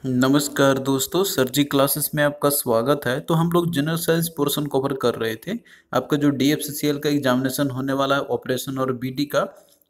नमस्कार दोस्तों, सर जी क्लासेस में आपका स्वागत है। तो हम लोग जनरल साइंस पोर्शन कवर कर रहे थे। आपका जो डीएफसीसीएल का एग्जामिनेशन होने वाला है ऑपरेशन और बीडी का,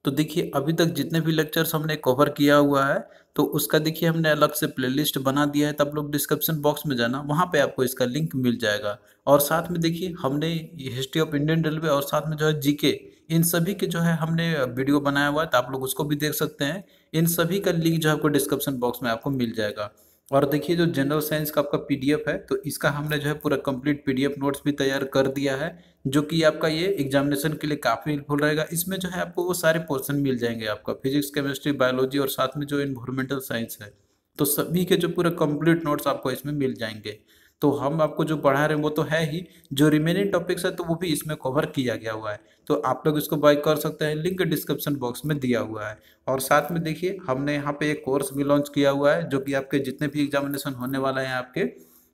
तो देखिए अभी तक जितने भी लेक्चर्स हमने कवर किया हुआ है तो उसका देखिए हमने अलग से प्लेलिस्ट बना दिया है। तो आप लोग डिस्क्रिप्शन बॉक्स में जाना, वहाँ पे आपको इसका लिंक मिल जाएगा। और साथ में देखिए हमने हिस्ट्री ऑफ इंडियन रेलवे और साथ में जो है जीके, इन सभी के जो है हमने वीडियो बनाया हुआ है, तो आप लोग उसको भी देख सकते हैं। इन सभी का लिंक जो है आपको डिस्क्रिप्शन बॉक्स में आपको मिल जाएगा। और देखिए जो जनरल साइंस का आपका पीडीएफ है, तो इसका हमने जो है पूरा कंप्लीट पीडीएफ नोट्स भी तैयार कर दिया है, जो कि आपका ये एग्जामिनेशन के लिए काफ़ी हेल्पफुल रहेगा। इसमें जो है आपको वो सारे पोर्शन मिल जाएंगे, आपका फिजिक्स, केमिस्ट्री, बायोलॉजी और साथ में जो इन्वायरमेंटल साइंस है, तो सभी के जो पूरा कंप्लीट नोट्स आपको इसमें मिल जाएंगे। तो हम आपको जो पढ़ा रहे हैं वो तो है ही, जो रिमेनिंग टॉपिक्स है तो वो भी इसमें कवर किया गया हुआ है। तो आप लोग इसको बाय कर सकते हैं, लिंक डिस्क्रिप्शन बॉक्स में दिया हुआ है। और साथ में देखिए हमने यहाँ पे एक कोर्स भी लॉन्च किया हुआ है, जो कि आपके जितने भी एग्जामिनेशन होने वाला है आपके,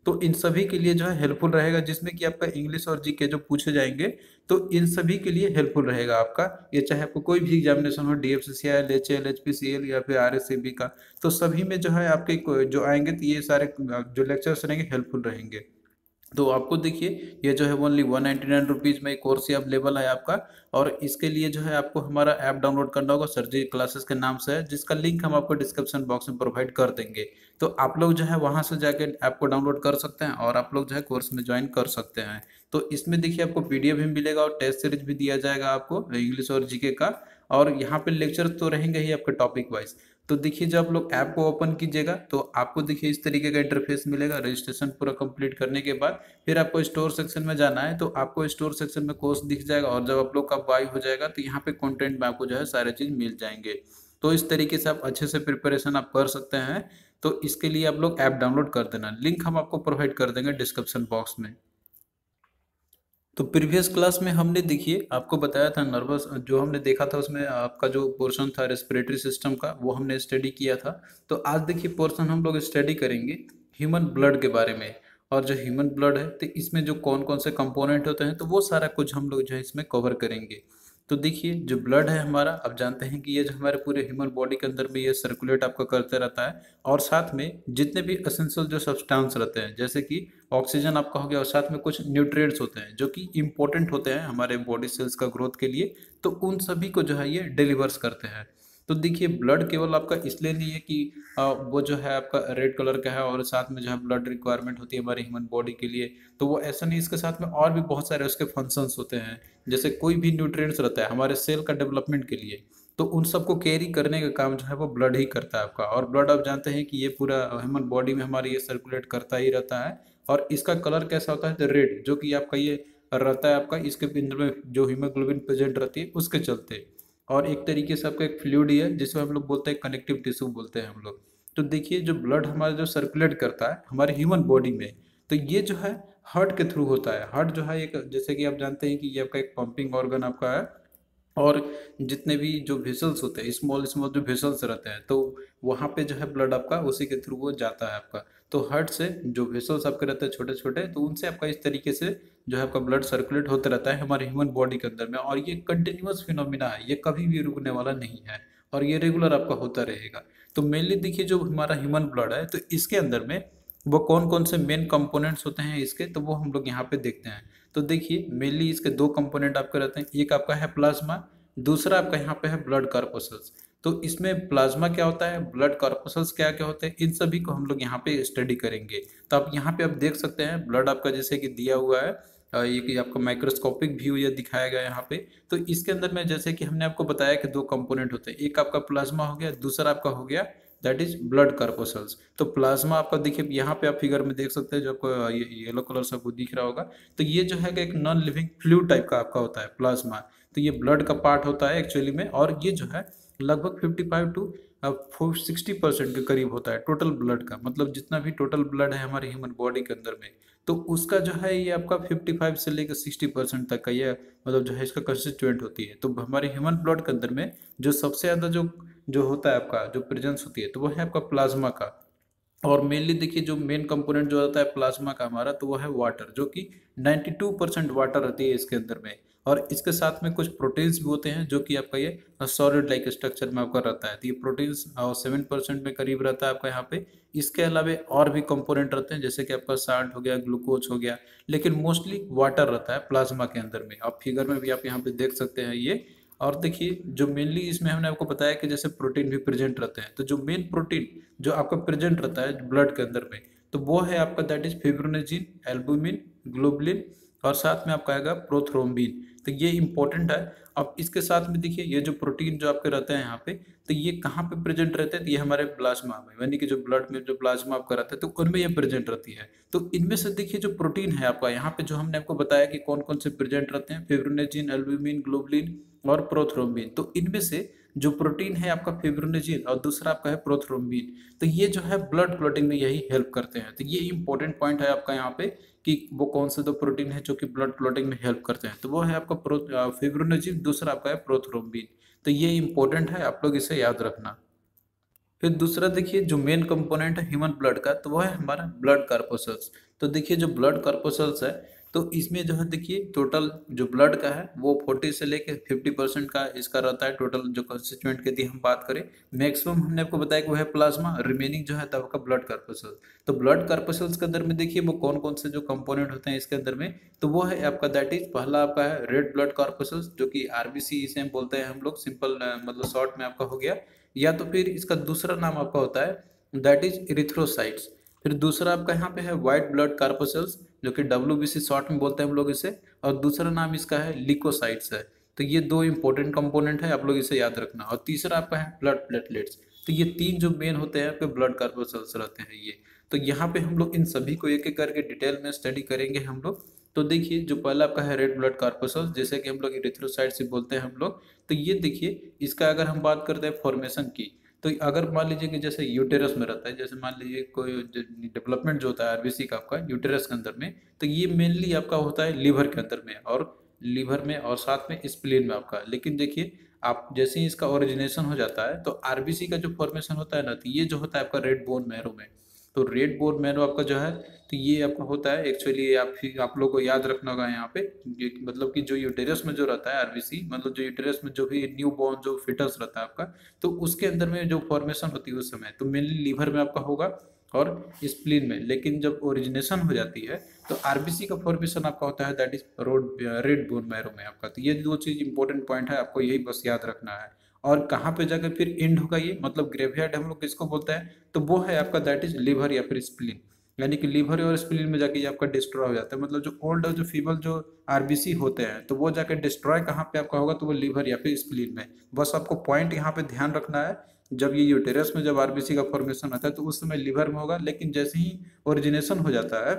तो इन सभी के लिए जो है हेल्पफुल रहेगा, जिसमें कि आपका इंग्लिश और जीके जो पूछे जाएंगे, तो इन सभी के लिए हेल्पफुल रहेगा आपका। ये चाहे आपको कोई भी एग्जामिनेशन हो, डीएफसीसीएल, एचएएल, एचपीसीएल या फिर आरएससीबी का, तो सभी में जो है आपके जो आएंगे तो ये सारे जो लेक्चर्स रहेंगे हेल्पफुल रहेंगे। तो आपको देखिए ये जो है ओनली 199 रुपीज़ में कोर्स ये अवेलेबल है आपका। और इसके लिए जो है आपको हमारा ऐप डाउनलोड करना होगा, सर जी क्लासेस के नाम से है, जिसका लिंक हम आपको डिस्क्रिप्शन बॉक्स में प्रोवाइड कर देंगे। तो आप लोग जो है वहाँ से जाके ऐप को डाउनलोड कर सकते हैं और आप लोग जो है कोर्स में ज्वाइन कर सकते हैं। तो इसमें देखिए आपको पीडीएफ भी मिलेगा और टेस्ट सीरीज भी दिया जाएगा आपको इंग्लिश और जीके का। और यहाँ पे लेक्चर तो रहेंगे ही आपके टॉपिक वाइज। तो देखिए जब आप लोग ऐप को ओपन कीजिएगा तो आपको देखिए इस तरीके का इंटरफेस मिलेगा। रजिस्ट्रेशन पूरा कंप्लीट करने के बाद फिर आपको स्टोर सेक्शन में जाना है, तो आपको स्टोर सेक्शन में कोर्स दिख जाएगा। और जब आप लोग का बाई हो जाएगा तो यहाँ पे कंटेंट में आपको जो है सारे चीज़ मिल जाएंगे। तो इस तरीके से आप अच्छे से प्रिपरेशन आप कर सकते हैं। तो इसके लिए आप लोग ऐप डाउनलोड कर देना, लिंक हम आपको प्रोवाइड कर देंगे डिस्क्रिप्शन बॉक्स में। तो प्रीवियस क्लास में हमने देखिए आपको बताया था नर्वस, जो हमने देखा था उसमें आपका जो पोर्शन था रेस्पिरेटरी सिस्टम का, वो हमने स्टडी किया था। तो आज देखिए पोर्शन हम लोग स्टडी करेंगे ह्यूमन ब्लड के बारे में। और जो ह्यूमन ब्लड है तो इसमें जो कौन कौन से कंपोनेंट होते हैं, तो वो सारा कुछ हम लोग जो है इसमें कवर करेंगे। तो देखिए जो ब्लड है हमारा, आप जानते हैं कि ये जो हमारे पूरे ह्यूमन बॉडी के अंदर में ये सर्कुलेट आपका करते रहता है। और साथ में जितने भी एसेंशियल जो सब्सटेंस रहते हैं, जैसे कि ऑक्सीजन आपका हो गया, और साथ में कुछ न्यूट्रिएंट्स होते हैं जो कि इंपॉर्टेंट होते हैं हमारे बॉडी सेल्स का ग्रोथ के लिए, तो उन सभी को जो है ये डिलीवर्स करते हैं। तो देखिए ब्लड केवल आपका इसलिए नहीं है कि वो जो है आपका रेड कलर का है और साथ में जो है ब्लड रिक्वायरमेंट होती है हमारे ह्यूमन बॉडी के लिए, तो वो ऐसा नहीं, इसके साथ में और भी बहुत सारे उसके फंक्शंस होते हैं। जैसे कोई भी न्यूट्रिएंट्स रहता है हमारे सेल का डेवलपमेंट के लिए, तो उन सबको कैरी करने का काम जो है वो ब्लड ही करता है आपका। और ब्लड आप जानते हैं कि ये पूरा ह्यूमन बॉडी में हमारे ये सर्कुलेट करता ही रहता है। और इसका कलर कैसा होता है, तो रेड, जो कि आपका ये रहता है आपका इसके अंदर में जो हीमोग्लोबिन प्रेजेंट रहती है उसके चलते। और एक तरीके से आपका एक फ्लूइड ही है जिसको हम लोग बोलते हैं कनेक्टिव टिश्यू बोलते हैं हम लोग। तो देखिए जो ब्लड हमारा जो सर्कुलेट करता है हमारे ह्यूमन बॉडी में, तो ये जो है हार्ट के थ्रू होता है। हार्ट जो है एक, जैसे कि आप जानते हैं कि ये आपका एक पंपिंग ऑर्गन आपका है। और जितने भी जो वेसल्स होते हैं, स्मॉल स्मॉल जो वेसल्स रहते हैं, तो वहाँ पे जो है ब्लड आपका उसी के थ्रू वो जाता है आपका। तो हार्ट से जो वेसल्स आपके रहते हैं छोटे छोटे, तो उनसे आपका इस तरीके से जो है आपका ब्लड सर्कुलेट होता रहता है हमारे ह्यूमन बॉडी के अंदर में। और ये कंटिन्यूअस फिनोमिना है, ये कभी भी रुकने वाला नहीं है और ये रेगुलर आपका होता रहेगा। तो मेनली देखिए जो हमारा ह्यूमन ब्लड है, तो इसके अंदर में वो कौन कौन से मेन कंपोनेंट्स होते हैं इसके, तो वो हम लोग यहाँ पे देखते हैं। तो देखिए मेनली इसके दो कंपोनेंट आपके रहते हैं, एक आपका है प्लाज्मा, दूसरा आपका यहाँ पे है ब्लड कॉर्पसल्स। तो इसमें प्लाज्मा क्या होता है, ब्लड कॉर्पसल्स क्या क्या होते हैं, इन सभी को हम लोग यहाँ पे स्टडी करेंगे। तो आप यहाँ पे आप देख सकते हैं ब्लड आपका जैसे कि दिया हुआ है, ये कि आपका माइक्रोस्कोपिक व्यू ये दिखाया गया है यहाँ पे। तो इसके अंदर में जैसे कि हमने आपको बताया कि दो कंपोनेंट होते हैं, एक आपका प्लाज्मा हो गया, दूसरा आपका हो गया दैट इज ब्लड कॉर्पसल्स। तो प्लाज्मा आपका देखिए यहाँ पे आप फिगर में देख सकते हैं, जो आपको ये येलो कलर से आपको दिख रहा होगा, तो ये जो है कि एक नॉन लिविंग फ्लूइड टाइप का आपका होता है प्लाज्मा। तो ये ब्लड का पार्ट होता है एक्चुअली में, और ये जो है लगभग 55 टू 60% के करीब होता है टोटल ब्लड का, मतलब जितना भी टोटल ब्लड है हमारे ह्यूमन बॉडी के अंदर में, तो उसका जो है ये आपका 55 से लेकर 60% तक का ये मतलब जो है इसका कंस्टिट्यूएंट होती है। तो हमारे ह्यूमन ब्लड के अंदर में जो सबसे ज़्यादा जो जो होता है आपका जो प्रेजेंस होती है, तो वो है आपका प्लाज्मा का। और मेनली देखिए जो मेन कंपोनेंट जो होता है प्लाज्मा का हमारा, तो वो है वाटर, जो कि 92% वाटर रहती है इसके अंदर में। और इसके साथ में कुछ प्रोटीन्स भी होते हैं जो कि आपका ये सॉलिड लाइक स्ट्रक्चर में आपका रहता है। तो ये प्रोटीन्स 7% में करीब रहता है आपका यहाँ पे। इसके अलावा और भी कंपोनेंट रहते हैं जैसे कि आपका साल्ट हो गया, ग्लूकोज हो गया, लेकिन मोस्टली वाटर रहता है प्लाज्मा के अंदर में। आप फिगर में भी आप यहाँ पे देख सकते हैं ये। और देखिए जो मेनली इसमें हमने आपको बताया कि जैसे प्रोटीन भी प्रेजेंट रहते हैं, तो जो मेन प्रोटीन जो आपका प्रेजेंट रहता है ब्लड के अंदर में, तो वो है आपका दैट इज फिब्रोनेजिन, एल्बुमिन, ग्लोबुलिन और साथ में आपका आएगा प्रोथ्रोम्बिन। तो ये इंपॉर्टेंट है। अब इसके साथ में देखिए ये जो प्रोटीन जो आपके रहते हैं यहाँ पे, तो ये कहाँ पे प्रेजेंट रहते हैं, तो ये हमारे प्लाज्मा में, यानी कि जो ब्लड में जो प्लाज्मा आपका रहता है तो उनमें ये प्रेजेंट रहती है। तो इनमें से देखिए जो प्रोटीन है आपका यहाँ पे जो हमने आपको बताया कि कौन कौन से प्रेजेंट रहते हैं, फिब्रोनेजिन, एल्बुमिन, ग्लोबुलिन और प्रोथ्रोम्बिन। तो इनमें से जो प्रोटीन है आपका फिब्रोनेजिन और दूसरा आपका है प्रोथ्रोम्बिन, तो ये जो है ब्लड क्लॉटिंग में यही हेल्प करते हैं। तो ये इंपॉर्टेंट पॉइंट है आपका यहाँ पे कि वो कौन से दो प्रोटीन है जो कि ब्लड क्लॉटिंग में हेल्प करते हैं। तो वो है आपका फिब्रोनेजिन, दूसरा आपका है प्रोथ्रोम्बिन। तो ये इंपॉर्टेंट है, आप लोग इसे याद रखना। फिर दूसरा देखिए जो मेन कंपोनेंट है ह्यूमन ब्लड का, तो वो है हमारा ब्लड कार्पोसल्स। तो देखिए जो ब्लड कार्पोसल्स है, तो इसमें जो है देखिए टोटल जो ब्लड का है वो 40 से लेके 50% का इसका रहता है टोटल जो कंस्टिट्यूएंट की यदि हम बात करें। मैक्सिमम हमने आपको बताया कि वो है प्लाज्मा, रिमेनिंग जो है तब आपका ब्लड कार्पोसल्स। तो ब्लड कार्पोसल्स के अंदर में देखिए वो कौन कौन से जो कंपोनेंट होते हैं इसके अंदर में, तो वो है आपका दैट इज पहला आपका है रेड ब्लड कार्पोसल्स जो कि आरबीसी इसे हम बोलते हैं हम लोग, सिंपल मतलब शॉर्ट में आपका हो गया। या तो फिर इसका दूसरा नाम आपका होता है दैट इज इरिथ्रोसाइट्स। फिर दूसरा आपका यहाँ पे है व्हाइट ब्लड कार्पोसल्स जो कि डब्ल्यूबीसी शॉर्ट में बोलते हैं हम लोग इसे, और दूसरा नाम इसका है लिकोसाइट्स है। तो ये दो इंपॉर्टेंट कंपोनेंट है, आप लोग इसे याद रखना। और तीसरा आपका है ब्लड प्लेटलेट्स। तो ये तीन जो मेन होते हैं आपके ब्लड कार्पोसल्स रहते हैं ये। तो यहाँ पे हम लोग इन सभी को एक एक करके डिटेल में स्टडी करेंगे हम लोग। तो देखिए जो पहला आपका है रेड ब्लड कार्पोसल्स, जैसे कि हम लोग इरिथ्रोसाइट से बोलते हैं हम लोग। तो ये देखिए इसका अगर हम बात करते हैं फॉर्मेशन की, तो अगर मान लीजिए कि जैसे यूटेरस में रहता है, जैसे मान लीजिए कोई डेवलपमेंट जो होता है आरबीसी का आपका यूटेरस के अंदर में, तो ये मेनली आपका होता है लीवर के अंदर में, और लीवर में और साथ में स्प्लीन में आपका। लेकिन देखिए आप जैसे ही इसका ओरिजिनेशन हो जाता है तो आरबीसी का जो फॉर्मेशन होता है ना, तो ये जो होता है आपका रेड बोन मैरो में। तो रेड बोन मैरो आपका जो है, तो ये आपका होता है एक्चुअली, आप लोग को याद रखना होगा यहाँ पे, मतलब कि जो यूटेरस में जो रहता है आरबीसी, मतलब जो यूटेरस में जो भी न्यू बॉर्न जो फिटस रहता है आपका, तो उसके अंदर में जो फॉर्मेशन होती है उस समय तो मेनली लीवर में आपका होगा और स्प्लीन में। लेकिन जब ओरिजिनेशन हो जाती है तो आरबीसी का फॉर्मेशन आपका होता है that is red bone marrow में आपका। तो ये दो चीज इंपॉर्टेंट पॉइंट है, आपको यही बस याद रखना है। और कहाँ पे जाकर फिर एंड होगा ये, मतलब ग्रेवयार्ड हम लोग किसको बोलते हैं, तो वो है आपका दैट इज लिवर या फिर स्प्लीन। यानी कि लीवर और स्प्लीन में जाके ये आपका डिस्ट्रॉय हो जाता है। मतलब जो ओल्ड और जो फीबल जो आरबीसी होते हैं तो वो जाके डिस्ट्रॉय कहाँ पे आपका होगा, तो वो लीवर या फिर स्प्लीन में। बस आपको पॉइंट यहाँ पे ध्यान रखना है, जब ये यूटेरस में जब आरबीसी का फॉर्मेशन आता है तो उस समय लीवर में होगा, लेकिन जैसे ही ओरिजिनेशन हो जाता है,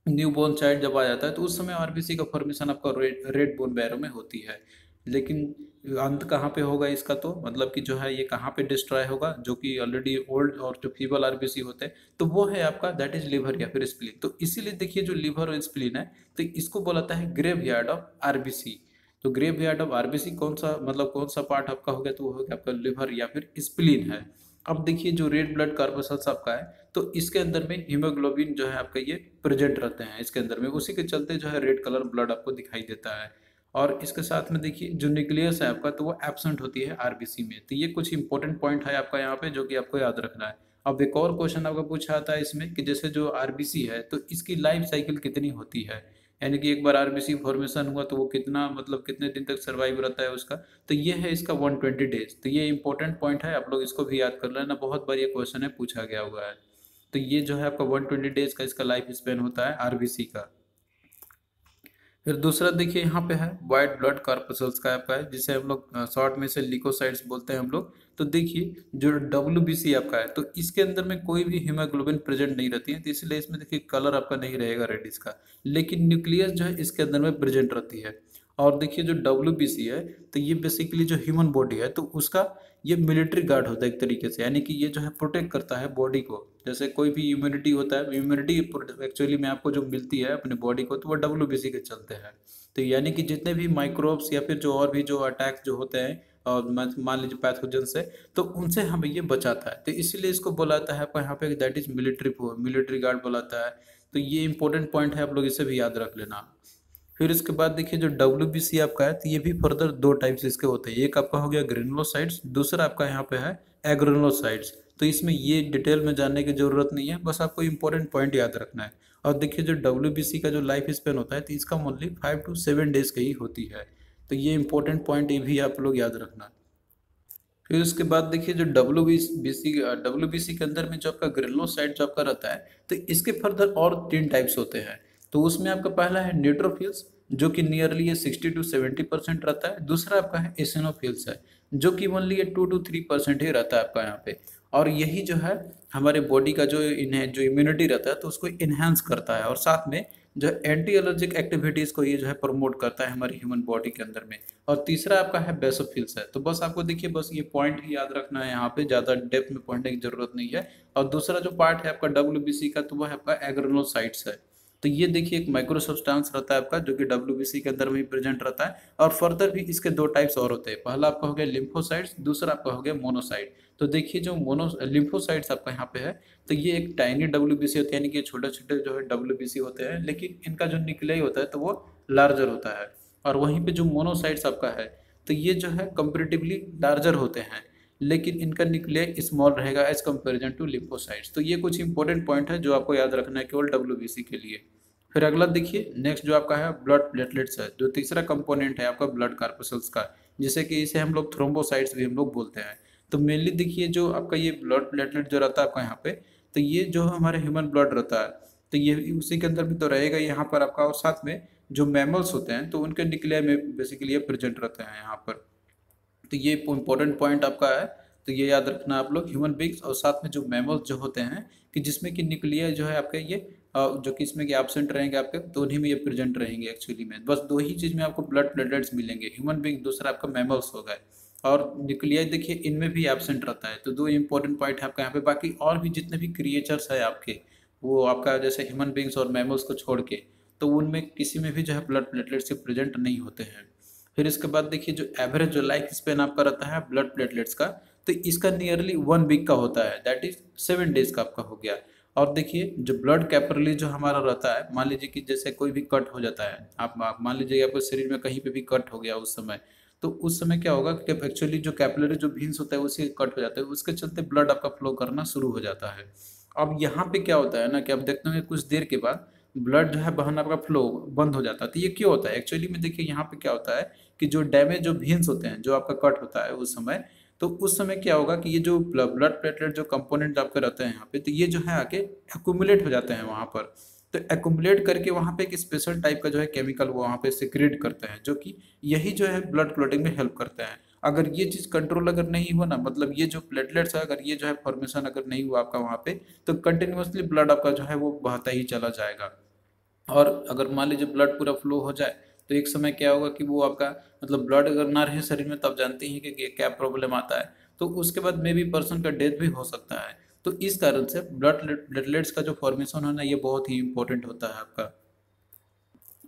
न्यू बोर्न चाइल्ड जब आ जाता है, तो उस समय आरबीसी का फॉर्मेशन आपका रेड बोन बैरो में होती है। लेकिन अंत कहाँ पे होगा इसका, तो मतलब कि जो है ये कहाँ पे डिस्ट्रॉय होगा, जो कि ऑलरेडी ओल्ड और जो फीबल आरबीसी होते हैं, तो वो है आपका दैट इज लिवर या फिर स्प्लीन। तो इसीलिए देखिए जो लिवर और स्प्लीन है तो इसको बोलाता है ग्रेवयार्ड ऑफ आरबीसी। तो ग्रेवयार्ड ऑफ आरबीसी कौन सा, मतलब कौन सा पार्ट आपका हो गया, तो वो हो गया आपका लिवर या फिर स्प्लीन है। अब देखिए जो रेड ब्लड कार्पोसल्स आपका है, तो इसके अंदर में हीमोग्लोबिन जो है आपका ये प्रेजेंट रहते हैं इसके अंदर में, उसी के चलते जो है रेड कलर ब्लड आपको दिखाई देता है। और इसके साथ में देखिए जो न्यूक्लियस है आपका, तो वो एब्सेंट होती है आरबीसी में। तो ये कुछ इंपॉर्टेंट पॉइंट है आपका यहाँ पे जो कि आपको याद रखना है। अब एक और क्वेश्चन आपका पूछा आता है इसमें कि जैसे जो आरबीसी है तो इसकी लाइफ साइकिल कितनी होती है, यानी कि एक बार आरबीसी फॉर्मेशन हुआ तो वो कितना, मतलब कितने दिन तक सर्वाइव रहता है उसका, तो ये है इसका 120 डेज। तो ये इंपॉर्टेंट पॉइंट है, आप लोग इसको भी याद कर लेना, बहुत बार ये क्वेश्चन है पूछा गया हुआ है। तो ये जो है आपका 120 डेज का इसका लाइफ स्पेन होता है आरबीसी का। फिर दूसरा देखिए यहाँ पे है व्हाइट ब्लड कार्पोसल्स का आपका है, जिसे हम लोग शॉर्ट में से लिकोसाइट्स बोलते हैं हम लोग। तो देखिए जो डब्ल्यूबीसी आपका है, तो इसके अंदर में कोई भी हीमोग्लोबिन प्रेजेंट नहीं रहती है, तो इसलिए इसमें देखिए कलर आपका नहीं रहेगा रेडिश का। लेकिन न्यूक्लियस जो है इसके अंदर में प्रेजेंट रहती है। और देखिए जो डब्ल्यूबीसी है, तो ये बेसिकली जो ह्यूमन बॉडी है तो उसका ये मिलिट्री गार्ड होता है एक तरीके से, यानी कि ये जो है प्रोटेक्ट करता है बॉडी को। जैसे कोई भी इम्यूनिटी होता है, इम्यूनिटी एक्चुअली में आपको जो मिलती है अपने बॉडी को, तो वो डब्ल्यूबीसी के चलते हैं। तो यानी कि जितने भी माइक्रोब्स या फिर जो और भी जो अटैक जो होते हैं और मान लीजिए पैथोजन से, तो उनसे हमें ये बचाता है। तो इसीलिए इसको बोलाता है आपको यहाँ पे दैट इज मिलिट्री गार्ड बोलाता है। तो ये इंपॉर्टेंट पॉइंट है, आप लोग इसे भी याद रख लेना। फिर उसके बाद देखिए जो WBC आपका है, तो ये भी फर्दर दो टाइप्स इसके होते हैं। एक आपका हो गया ग्रेनुलोसाइट्स, दूसरा आपका यहाँ पे है एग्रेनुलोसाइट्स। तो इसमें ये डिटेल में जानने की जरूरत नहीं है, बस आपको इंपॉर्टेंट पॉइंट याद रखना है। और देखिए जो WBC का जो लाइफ स्पेन होता है, तो इसका ओनली 5 to 7 डेज की ही होती है। तो ये इंपॉर्टेंट पॉइंट ये भी आप लोग याद रखना। फिर उसके बाद देखिए जो WBC के अंदर में जो आपका ग्रेनुलोसाइट जो आपका रहता है, तो इसके फर्दर और 3 टाइप्स होते हैं। तो उसमें आपका पहला है न्यूट्रोफिल्स, जो कि नियरली ये 60 to 70% रहता है। दूसरा आपका है एसिनोफिल्स है, जो कि ओनली ये 2 to 3% ही रहता है आपका यहाँ पे। और यही जो है हमारे बॉडी का जो इन्हें जो इम्यूनिटी रहता है, तो उसको इन्हेंस करता है, और साथ में जो एंटी एलर्जिक एक्टिविटीज़ को ये जो है प्रमोट करता है हमारी ह्यूमन बॉडी के अंदर में। और तीसरा आपका है बेसोफिल्स है। तो बस आपको देखिए बस ये पॉइंट ही याद रखना है, यहाँ पे ज़्यादा डेप्थ में पढ़ने की जरूरत नहीं है। और दूसरा जो पार्ट है आपका WBC का, तो वह आपका एग्रेनुलोसाइट्स है। तो ये देखिए एक माइक्रो सब्सटेंस रहता है आपका, जो कि WBC के अंदर भी प्रेजेंट रहता है। और फर्दर भी इसके दो टाइप्स और होते हैं। पहला आपका हो गया लिम्फोसाइट्स, दूसरा आपका हो गया मोनोसाइट। तो देखिए जो लिम्फोसाइट्स आपका यहाँ पे है, तो ये एक टाइनी WBC होते हैं, यानी कि छोटे छोटे जो है WBC होते हैं, लेकिन इनका जो न्यूक्लियाई होता है तो वो लार्जर होता है। और वहीं पे जो मोनोसाइट्स आपका है, तो ये जो है कंपेरेटिवली लार्जर होते हैं, लेकिन इनका न्यूक्लियाई स्मॉल रहेगा एज कंपेरिजन टू लिम्फोसाइट्स। तो ये कुछ इंपॉर्टेंट पॉइंट है जो आपको याद रखना है केवल WBC के लिए। फिर अगला देखिए नेक्स्ट जो आपका है ब्लड प्लेटलेट्स है, जो तीसरा कंपोनेंट है आपका ब्लड कार्पसल्स का, जिसे कि इसे हम लोग थ्रोम्बोसाइट्स भी हम लोग बोलते हैं। तो मेनली देखिए जो आपका ये ब्लड प्लेटलेट जो रहता है आपका यहाँ पे, तो ये जो हमारे ह्यूमन ब्लड रहता है, तो ये उसी के अंदर भी तो रहेगा यहाँ पर आपका। और साथ में जो मैमल्स होते हैं, तो उनके न्यूक्लिया में बेसिकली ये प्रेजेंट रहते हैं यहाँ पर। तो ये इंपॉर्टेंट पॉइंट आपका है, तो ये याद रखना आप लोग, ह्यूमन बींग्स और साथ में जो मैमल्स जो होते हैं, कि जिसमें कि न्यूक्लिया जो है आपके ये जो कि इसमें कि एब्सेंट रहेंगे आपके, तो उन्हीं में ये प्रेजेंट रहेंगे एक्चुअली में। बस दो ही चीज़ में आपको ब्लड प्लेटलेट्स मिलेंगे, ह्यूमन बींग, दूसरा आपका मैमल्स हो गए। और न्यूक्लिया देखिए इनमें भी एब्सेंट रहता है। तो दो इंपॉर्टेंट पॉइंट है आपका यहाँ पे। बाकी और भी जितने भी क्रिएचर्स है आपके, वो आपका जैसे ह्यूमन बींग्स और मैमल्स को छोड़ के, तो उनमें किसी में भी जो है ब्लड प्लेटलेट्स प्रेजेंट नहीं होते हैं। फिर इसके बाद देखिए जो एवरेज जो लाइफ स्पेन आपका रहता है ब्लड प्लेटलेट्स का, तो इसका नियरली 1 वीक का होता है, दैट इज 7 डेज का आपका हो गया। और देखिए जो ब्लड कैपिलरी जो हमारा रहता है, मान लीजिए कि जैसे कोई भी कट हो जाता है, आप मान लीजिए आपके शरीर में कहीं पे भी कट हो गया उस समय, तो उस समय क्या होगा कि एक्चुअली जो कैपिलरी जो veins होता है उसी कट हो जाता है, उसके चलते ब्लड आपका फ्लो करना शुरू हो जाता है। अब यहाँ पे क्या होता है ना, कि आप देखते होंगे कुछ देर के बाद ब्लड जो है बहना आपका फ्लो बंद हो जाता है। तो ये क्यों होता है एक्चुअली में? देखिए यहाँ पे क्या होता है कि जो डैमेज जो veins होते हैं, जो आपका कट होता है उस समय, तो उस समय क्या होगा कि ये जो ब्लड प्लेटलेट जो कंपोनेंट आपके रहते हैं यहाँ पे, तो ये जो है आके एक्यूमुलेट हो जाते हैं वहाँ पर। तो एक्यूमुलेट करके वहाँ पे एक स्पेशल टाइप का जो है केमिकल वो वहाँ पे सिक्रेट करते हैं, जो कि यही जो है ब्लड क्लॉटिंग में हेल्प करते हैं। अगर ये चीज़ कंट्रोल अगर नहीं हुआ ना, मतलब ये जो प्लेटलेट्स है, अगर ये जो है फॉर्मेशन अगर नहीं हुआ आपका वहाँ पे, तो कंटिन्यूअसली ब्लड आपका जो है वो बहता ही चला जाएगा। और अगर मान लीजिए ब्लड पूरा फ्लो हो जाए, तो एक समय क्या होगा कि वो आपका मतलब ब्लड अगर ना रहे शरीर में, तब जानते हैं कि क्या प्रॉब्लम आता है। तो उसके बाद मे बी पर्सन का डेथ भी हो सकता है। तो इस कारण से ब्लड प्लेटलेट्स का जो फॉर्मेशन होना, ये बहुत ही इंपॉर्टेंट होता है आपका।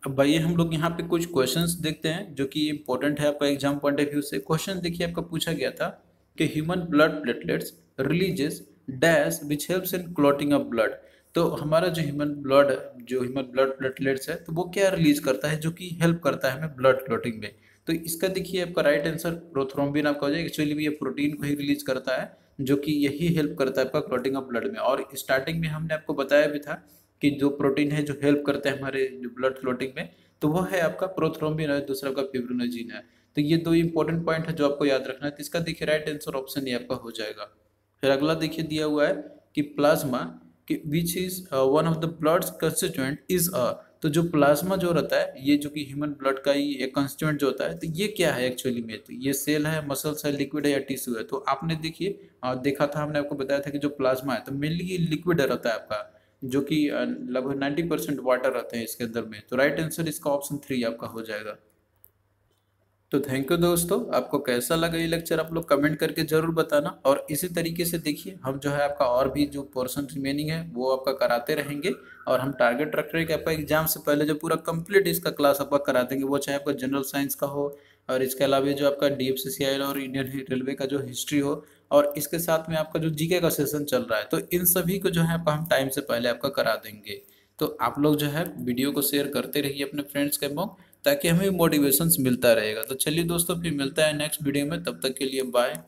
अब भाई हम लोग यहाँ पे कुछ क्वेश्चंस देखते हैं जो कि इंपॉर्टेंट है आपका एग्जाम पॉइंट ऑफ व्यू से। क्वेश्चन देखिए आपका पूछा गया था कि human blood platelets releases dash which helps in clotting of blood. तो हमारा जो ह्यूमन ब्लड प्लेटलेट्स है, तो वो क्या रिलीज करता है जो कि हेल्प करता है हमें ब्लड क्लॉटिंग में? तो इसका देखिए आपका राइट आंसर प्रोथ्रोम्बिन आपका हो जाएगा। एक्चुअली भी ये प्रोटीन को ही रिलीज करता है, जो कि यही हेल्प करता है आपका क्लॉटिंग ऑफ ब्लड में। और स्टार्टिंग में हमने आपको बताया भी था कि जो प्रोटीन है जो हेल्प करते हैं हमारे जो ब्लड क्लॉटिंग में, तो वो है आपका प्रोथ्रोम्बिन है, दूसरा आपका फिब्रिनोजेन है। तो ये दो इंपॉर्टेंट पॉइंट है जो आपको याद रखना है। तो इसका देखिए राइट आंसर ऑप्शन ये आपका हो जाएगा। फिर अगला देखिए दिया हुआ है कि प्लाज्मा कि which is one of the blood constituent is a. तो जो प्लाज्मा जो रहता है, ये जो कि ह्यूमन ब्लड का ही एक कंस्टिट्यूएंट जो होता है, तो ये क्या है एक्चुअली में? तो ये सेल है, मसल्स है, लिक्विड है या टिश्यू है? तो आपने देखिए देखा था, हमने आपको बताया था कि जो प्लाज्मा है, तो मेनली ये लिक्विड रहता है आपका, जो कि लगभग 90% वाटर रहते हैं इसके अंदर में। तो राइट आंसर इसका ऑप्शन 3 आपका हो जाएगा। तो थैंक यू दोस्तों, आपको कैसा लगा ये लेक्चर आप लोग कमेंट करके जरूर बताना। और इसी तरीके से देखिए हम जो है आपका और भी जो पोर्शन रिमेनिंग है वो आपका कराते रहेंगे। और हम टारगेट रख रहे हैं कि आपका एग्जाम से पहले जो पूरा कंप्लीट इसका क्लास आपका करा देंगे, वो चाहे आपका जनरल साइंस का हो, और इसके अलावा जो आपका DFCCIL और इंडियन रेलवे का जो हिस्ट्री हो, और इसके साथ में आपका जो जीके का सेशन चल रहा है, तो इन सभी को जो है आपका हम टाइम से पहले आपका करा देंगे। तो आप लोग जो है वीडियो को शेयर करते रहिए अपने फ्रेंड्स के पास, ताकि हमें मोटिवेशंस मिलता रहेगा। तो चलिए दोस्तों, फिर मिलता है नेक्स्ट वीडियो में, तब तक के लिए बाय।